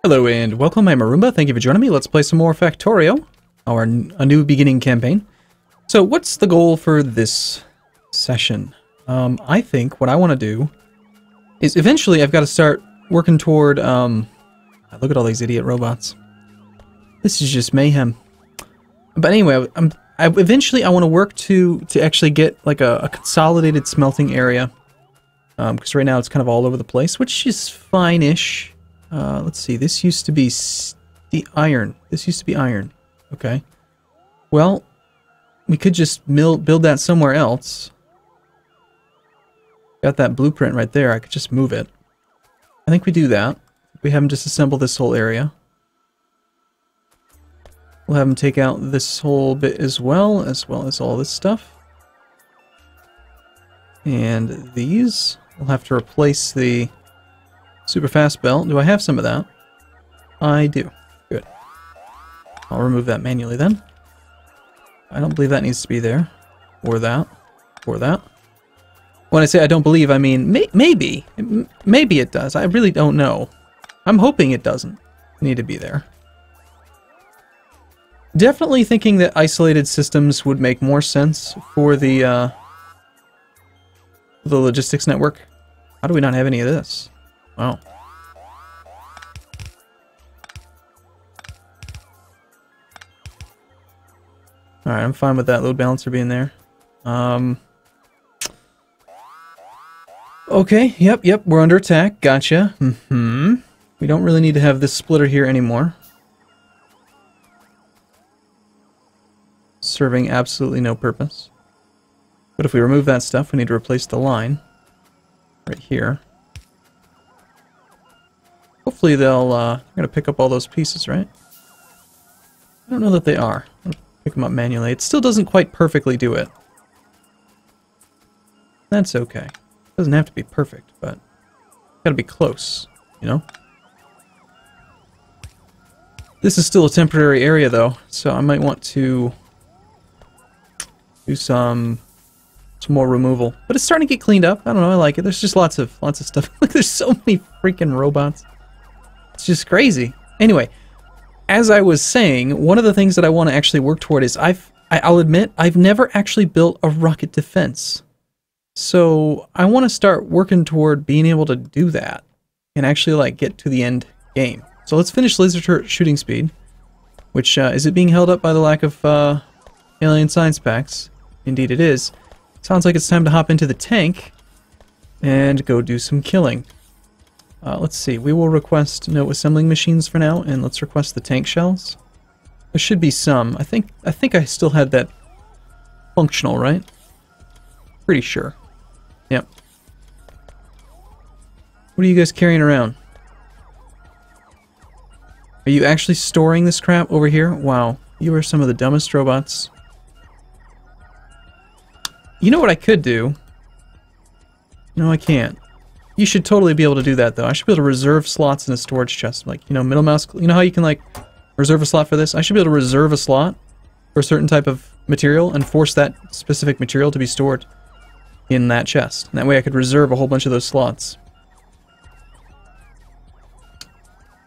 Hello and welcome, I'm Arumba. Thank you for joining me. Let's play some more Factorio, A New Beginning campaign. So what's the goal for this session? I think what I want to do is eventually I've got to start working toward, look at all these idiot robots. This is just mayhem. But anyway, eventually I want to work to actually get like a consolidated smelting area. Because right now it's kind of all over the place, which is fine-ish. Let's see, this used to be the iron. This used to be iron. Okay. Well, we could just build that somewhere else. Got that blueprint right there. I could just move it. I think we do that. We have them disassemble this whole area. We'll have them take out this whole bit as well as all this stuff. And these, we'll have to replace the super fast belt. Do I have some of that? I do. Good. I'll remove that manually then. I don't believe that needs to be there. Or that. Or that. When I say I don't believe, I mean maybe. Maybe it does. I really don't know. I'm hoping it doesn't need to be there. Definitely thinking that isolated systems would make more sense for the logistics network. How do we not have any of this? Wow. Alright, I'm fine with that load balancer being there. Okay, yep, we're under attack. Gotcha. We don't really need to have this splitter here anymore. Serving absolutely no purpose. But if we remove that stuff, we need to replace the line. Right here. Hopefully they'll, they're gonna pick up all those pieces, right? I don't know that they are. I'm gonna pick them up manually. It still doesn't quite perfectly do it. That's okay. It doesn't have to be perfect, but gotta be close, you know? This is still a temporary area though, so I might want to do some more removal. But it's starting to get cleaned up. I don't know, I like it. There's just lots of stuff. Like there's so many freaking robots. It's just crazy. Anyway, as I was saying, one of the things that I want to actually work toward is I'll admit I've never actually built a rocket defense. So I want to start working toward being able to do that and actually like get to the end game. So let's finish laser shooting speed, which is it being held up by the lack of alien science packs? Indeed it is. Sounds like it's time to hop into the tank and go do some killing. Let's see, we will request no assembling machines for now, and let's request the tank shells. There should be some. I think I still had that functional, right? Pretty sure. Yep. What are you guys carrying around? Are you actually storing this crap over here? Wow, you are some of the dumbest robots. You know what I could do? No, I can't. You should totally be able to do that, though. I should be able to reserve slots in a storage chest. Like, you know, middle mouse... You know how you can, like, reserve a slot for this? I should be able to reserve a slot for a certain type of material and force that specific material to be stored in that chest. And that way I could reserve a whole bunch of those slots.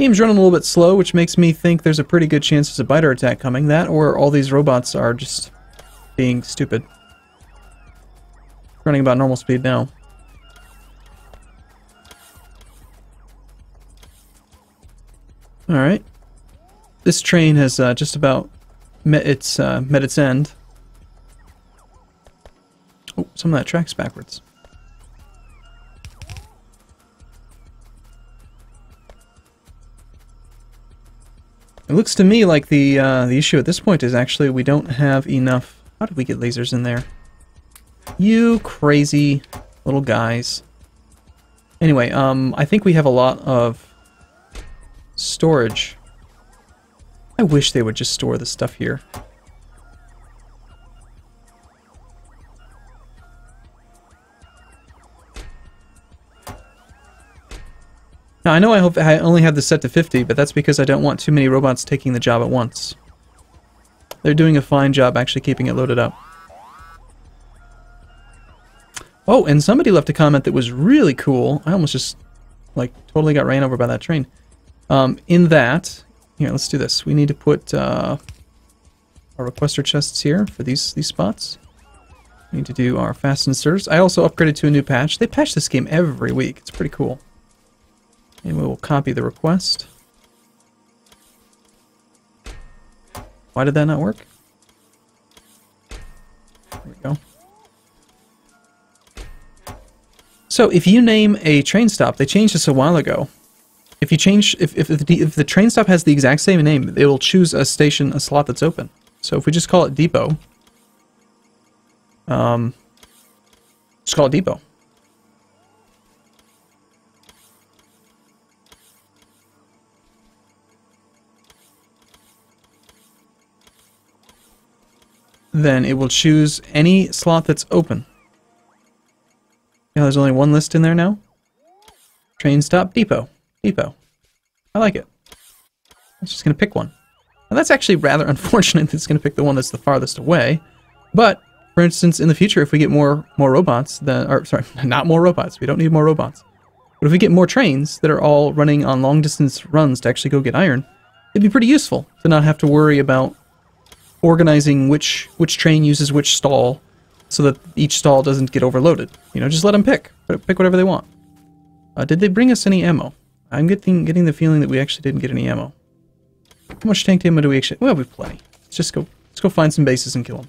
Game's running a little bit slow, which makes me think there's a pretty good chance there's a biter attack coming. That, or all these robots are just being stupid. Running about normal speed now. Alright. This train has just about met its end. Oh, some of that track's backwards. It looks to me like the issue at this point is actually we don't have enough... How did we get lasers in there? You crazy little guys. Anyway, I think we have a lot of storage. I wish they would just store the stuff here. Now, I know I only have this set to 50, but that's because I don't want too many robots taking the job at once. They're doing a fine job actually keeping it loaded up. Oh, and somebody left a comment that was really cool. I almost just, like, totally got ran over by that train. In that, here, let's do this. We need to put our requester chests here for these spots. We need to do our fast inserts. I also upgraded to a new patch. They patch this game every week. It's pretty cool. And we will copy the request. Why did that not work? There we go. So if you name a train stop, they changed this a while ago. If you change, if the train stop has the exact same name, it will choose a station, a slot that's open. So if we just call it Depot, just call it Depot. Then it will choose any slot that's open. Yeah, there's only one list in there now. Train stop Depot. Depot. I like it. It's just going to pick one. Now that's actually rather unfortunate that it's going to pick the one that's the farthest away. But, for instance, in the future, if we get more robots, or sorry, not more robots, we don't need more robots. But if we get more trains that are all running on long-distance runs to actually go get iron, it'd be pretty useful to not have to worry about organizing which train uses which stall so that each stall doesn't get overloaded. You know, just let them pick whatever they want. Did they bring us any ammo? I'm getting the feeling that we actually didn't get any ammo. How much tank ammo do we actually... Well, we have plenty. Let's go find some bases and kill them.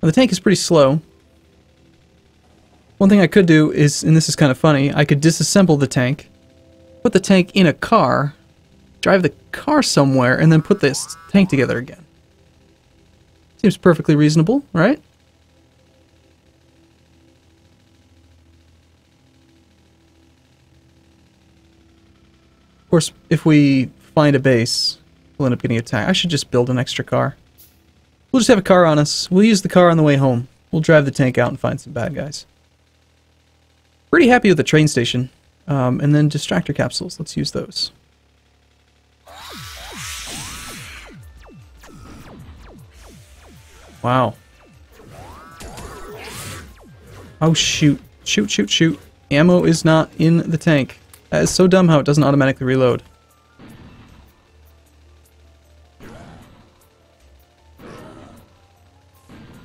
Now, the tank is pretty slow. One thing I could do is, and this is kind of funny, I could disassemble the tank, put the tank in a car, drive the car somewhere, and then put this tank together again. Seems perfectly reasonable, right? Of course, if we find a base, we'll end up getting attacked. I should just build an extra car. We'll just have a car on us. We'll use the car on the way home. We'll drive the tank out and find some bad guys. Pretty happy with the train station. And then distractor capsules. Let's use those. Wow. Oh, shoot. Shoot, shoot, shoot. Ammo is not in the tank. That is so dumb how it doesn't automatically reload.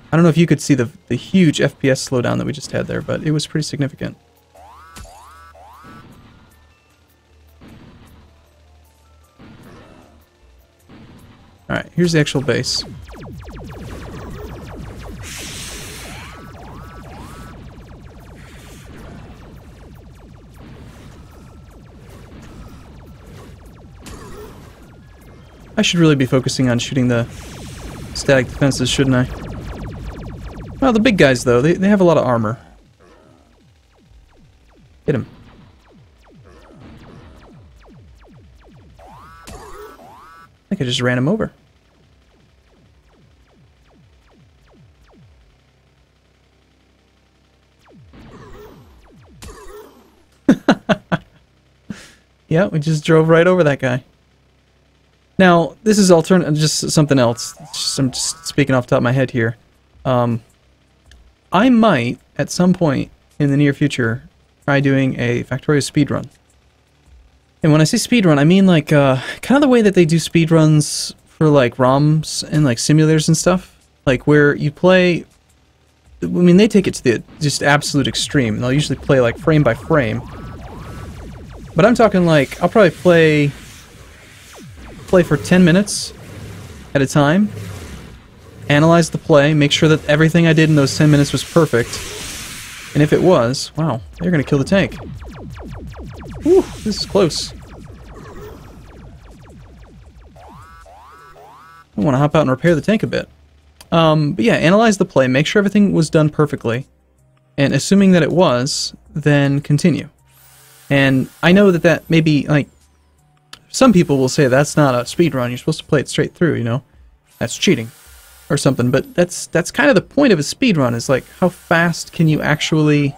I don't know if you could see the huge FPS slowdown that we just had there, but it was pretty significant. Alright, here's the actual base. I should really be focusing on shooting the static defenses, shouldn't I? Well, the big guys, though, they have a lot of armor. Hit him. I think I just ran him over. Yeah, we just drove right over that guy. Now, this is just something else. I'm just speaking off the top of my head here. I might, at some point in the near future, try doing a Factorio speedrun. And when I say speedrun, I mean like kind of the way that they do speedruns for like ROMs and like simulators and stuff. Like where you play... I mean, they take it to the just absolute extreme. They'll usually play like frame by frame. But I'm talking like, I'll probably play for 10 minutes at a time, analyze the play, make sure that everything I did in those 10 minutes was perfect, and if it was, wow, they're gonna kill the tank. Whew, this is close. I want to hop out and repair the tank a bit. But yeah, analyze the play, make sure everything was done perfectly, and assuming that it was, then continue. And I know that maybe, like, some people will say that's not a speedrun, you're supposed to play it straight through, you know? That's cheating. Or something, but that's kind of the point of a speedrun, is like, how fast can you actually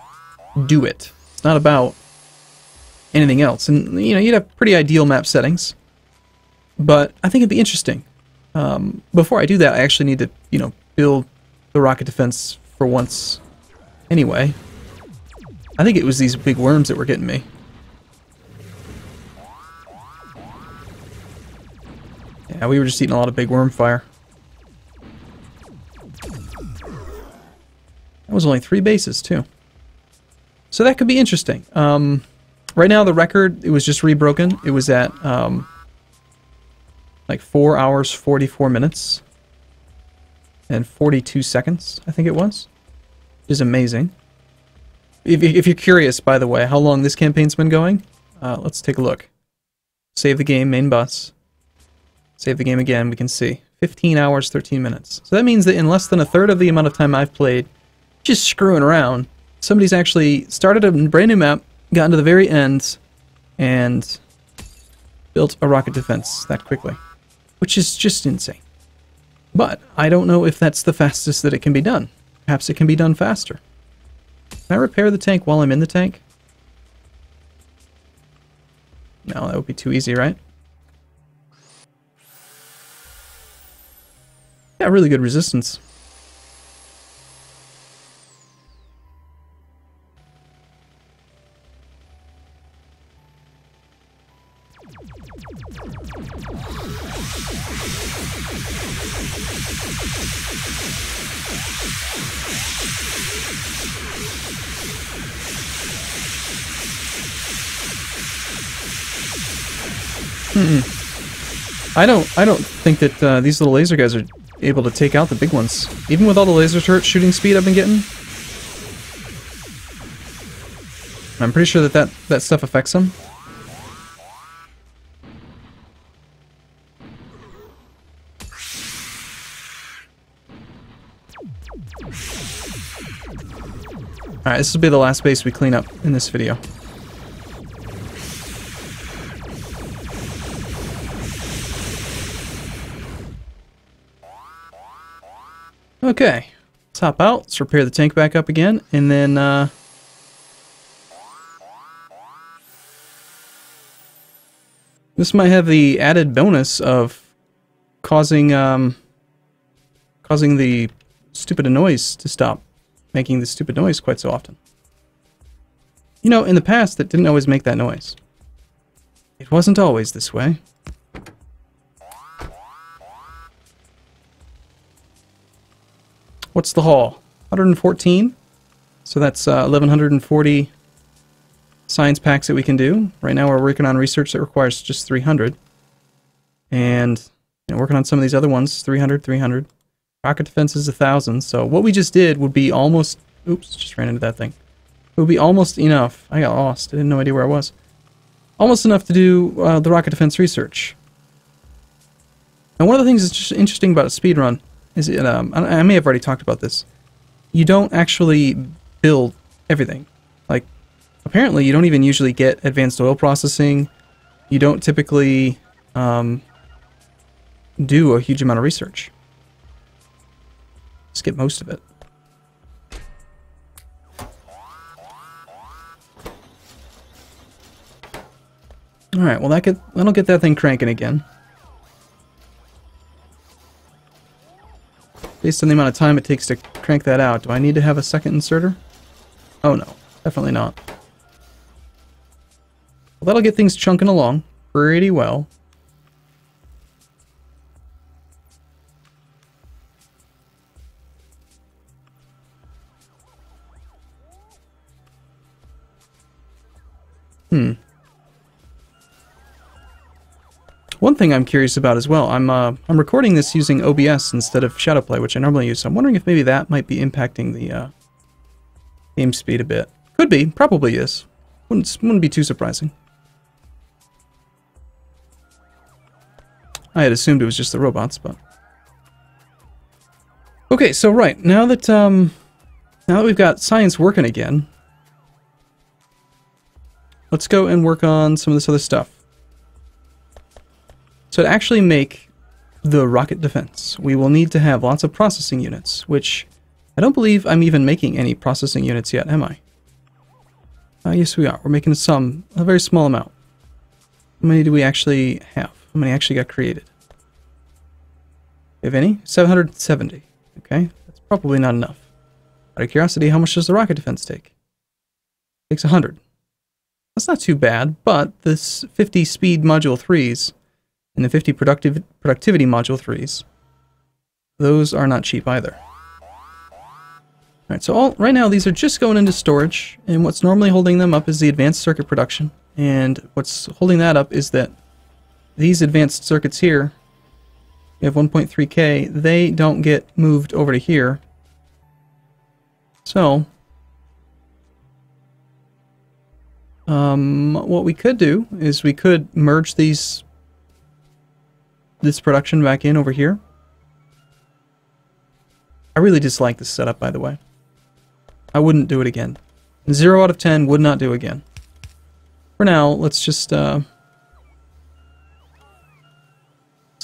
do it? It's not about anything else. And, you know, you'd have pretty ideal map settings, but I think it'd be interesting. Before I do that, I actually need to, you know, build the rocket defense for once anyway. I think it was these big worms that were getting me. Yeah, we were just eating a lot of big worm fire. That was only 3 bases, too. So that could be interesting. Right now, the record, it was just rebroken. It was at, like 4 hours, 44 minutes. And 42 seconds, I think it was. Which is amazing. If you're curious, by the way, how long this campaign's been going, let's take a look. Save the game, main bus. Save the game again, we can see. 15 hours, 13 minutes. So that means that in less than a third of the amount of time I've played, just screwing around, somebody's actually started a brand new map, gotten to the very end, and built a rocket defense that quickly. Which is just insane. But I don't know if that's the fastest that it can be done. Perhaps it can be done faster. Can I repair the tank while I'm in the tank? No, that would be too easy, right? Yeah, really good resistance. I don't think that these little laser guys are able to take out the big ones. Even with all the laser turret shooting speed I've been getting. I'm pretty sure that stuff affects them. Alright, this will be the last base we clean up in this video. Okay, let's hop out, let's repair the tank back up again, and then, this might have the added bonus of causing the stupid noise to stop making the stupid noise quite so often. You know, in the past, it didn't always make that noise. It wasn't always this way. What's the haul? 114. So that's 1,140 science packs that we can do. Right now we're working on research that requires just 300. And working on some of these other ones, 300, 300. Rocket defense is 1,000. So what we just did would be almost... Oops, just ran into that thing. It would be almost enough. I got lost. I had no idea where I was. Almost enough to do the rocket defense research. And one of the things that's just interesting about a speedrun is it, I may have already talked about this. You don't actually build everything. Like, apparently you don't even usually get advanced oil processing. You don't typically do a huge amount of research. Skip most of it. Alright, well that'll get that thing cranking again. Based on the amount of time it takes to crank that out, do I need to have a second inserter? Oh no, definitely not. Well, that'll get things chunking along pretty well. One thing I'm curious about as well, I'm recording this using OBS instead of Shadowplay, which I normally use, so I'm wondering if maybe that might be impacting the game speed a bit. Could be, probably is. Wouldn't be too surprising. I had assumed it was just the robots, but... Okay, so right, now that we've got science working again, let's go and work on some of this other stuff. So to actually make the rocket defense, we will need to have lots of processing units, which I don't believe I'm even making any processing units yet, am I? Yes, we are. We're making a very small amount. How many do we actually have? How many actually got created? Have any? 770. Okay, that's probably not enough. Out of curiosity, how much does the rocket defense take? Takes 100. That's not too bad, but this 50 speed module 3s and the 50 productivity module 3s, those are not cheap either. Alright, so right now these are just going into storage, and what's normally holding them up is the advanced circuit production, and what's holding that up is that these advanced circuits here, you have 1.3K, they don't get moved over to here. So, what we could do is we could merge this production back in over here. I really dislike this setup, by the way. I wouldn't do it again. 0 out of 10, would not do again. For now, let's just let's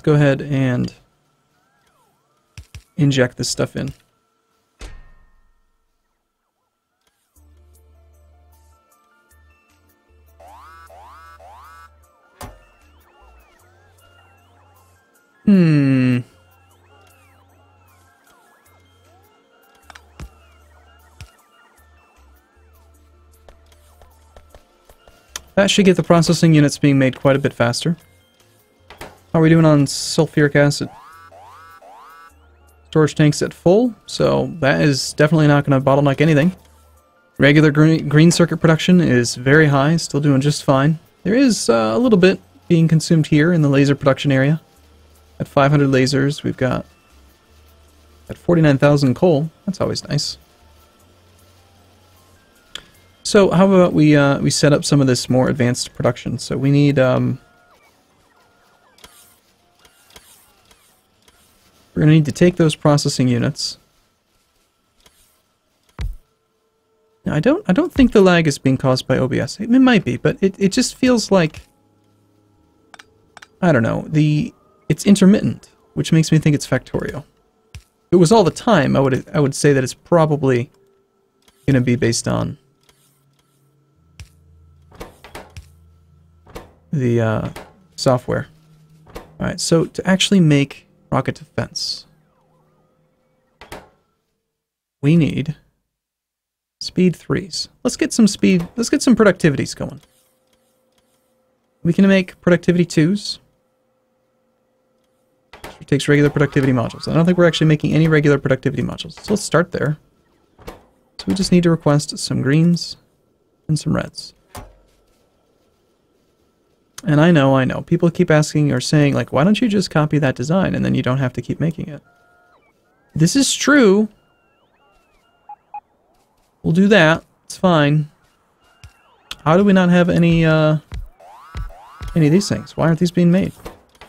go ahead and inject this stuff in. That should get the processing units being made quite a bit faster. How are we doing on sulfuric acid? Storage tank's at full, so that is definitely not going to bottleneck anything. Regular green circuit production is very high, still doing just fine. There is a little bit being consumed here in the laser production area. At 500 lasers, we've got at 49,000 coal. That's always nice. So how about we set up some of this more advanced production? So we need we're gonna need to take those processing units. Now, I don't think the lag is being caused by OBS. It might be, but it just feels like, I don't know, it's intermittent, which makes me think it's Factorio. If it was all the time, I would say that it's probably gonna be based on the software. Alright, so to actually make rocket defense, we need speed 3s. Let's get some speed, let's get some productivities going. We can make productivity 2s. It takes regular productivity modules. I don't think we're actually making any regular productivity modules. So let's start there. So we just need to request some greens and some reds. And I know, people keep asking or saying, like, why don't you just copy that design and then you don't have to keep making it? This is true. We'll do that. It's fine. How do we not have any of these things? Why aren't these being made?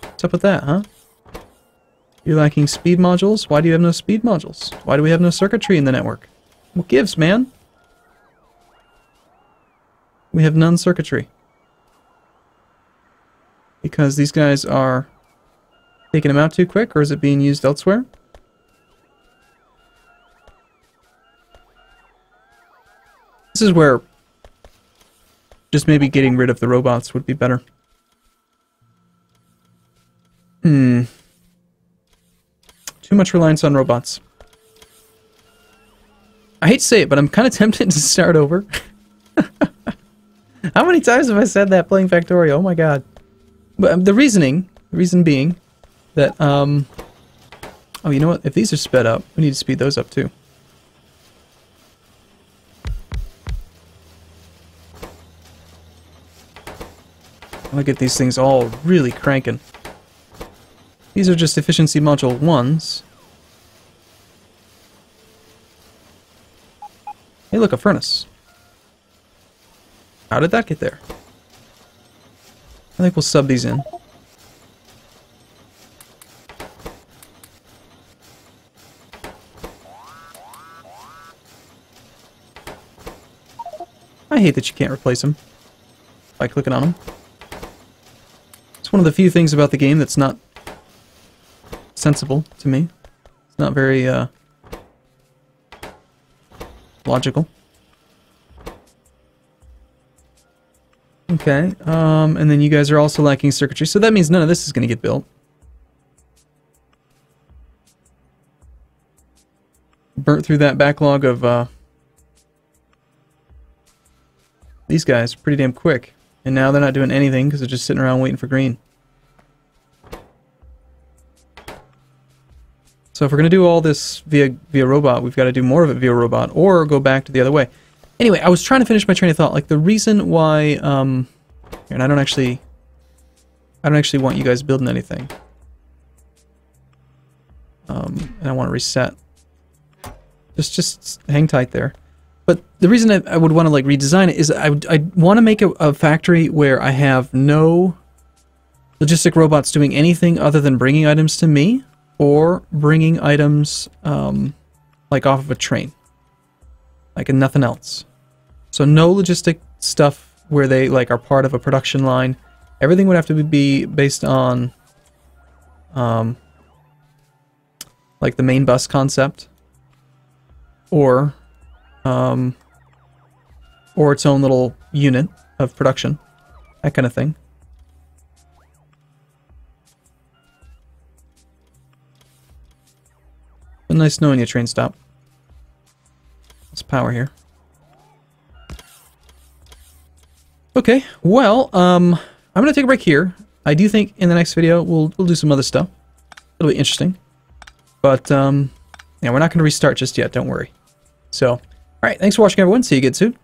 What's up with that, huh? You're lacking speed modules? Why do you have no speed modules? Why do we have no circuitry in the network? What gives, man? We have none circuitry. Because these guys are taking them out too quick, or is it being used elsewhere? This is where just maybe getting rid of the robots would be better. Too much reliance on robots. I hate to say it, but I'm kind of tempted to start over. How many times have I said that playing Factorio? Oh my god. But the reason being that, oh, you know what? If these are sped up, we need to speed those up too. I want to get these things all really cranking. These are just efficiency module 1s. Hey, look, a furnace. How did that get there? I think we'll sub these in. I hate that you can't replace them by clicking on them. It's one of the few things about the game that's not sensible to me. It's not very logical. Okay, and then you guys are also lacking circuitry, so that means none of this is going to get built. Burnt through that backlog of these guys pretty damn quick. And now they're not doing anything because they're just sitting around waiting for green. So if we're going to do all this via robot, we've got to do more of it via robot, or go back to the other way. Anyway, I was trying to finish my train of thought. Like, the reason why, and I don't actually want you guys building anything. And I want to reset. Just hang tight there. But the reason I would want to, like, redesign it is I want to make a factory where I have no logistic robots doing anything other than bringing items to me, or bringing items, like, off of a train. Like, and nothing else. So no logistic stuff where they, like, are part of a production line. Everything would have to be based on, like, the main bus concept. Or its own little unit of production. That kind of thing. Nice knowing you, train stop. Let's power here. Okay, well, I'm gonna take a break here. I do think in the next video we'll do some other stuff. It'll be interesting. But yeah, we're not gonna restart just yet, don't worry. So, alright, thanks for watching everyone. See you again soon.